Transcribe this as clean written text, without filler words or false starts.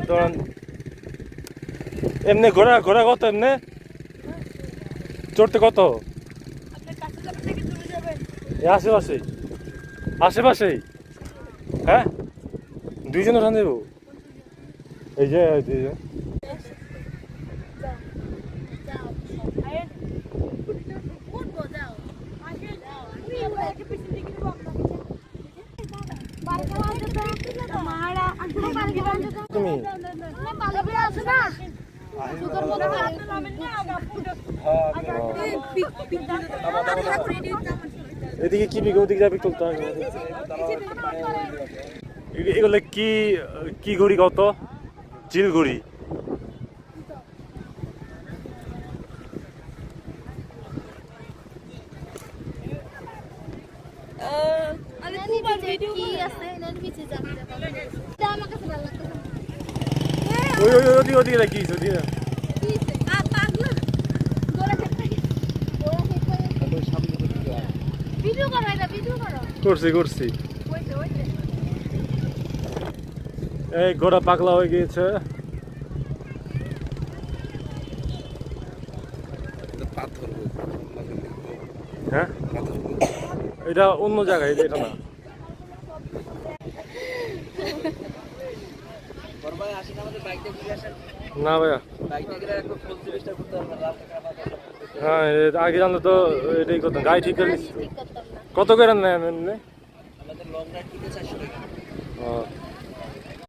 ধরেন এমনি ঘোরা ঘোরা কত এমনি চড়তে কত আশেপাশে আশেপাশেই হ্যাঁ দুইজন ওখান দেবো এই যে তুমি এদিকে কি বিঘ ওদিকে যাবি তুলতে হবে এগুলো কি কি ঘুড়ি কত চিল ঘুড়ি ওদিকে কি ওদিকে করছি এই ঘোড়া পাগলা হয়ে গিয়েছে হ্যাঁ এটা অন্য জায়গায় এটা না না ভাইয়া হ্যাঁ আগে জানলে তো এটাই করতাম গাড়ি ঠিক করে কত করে নেন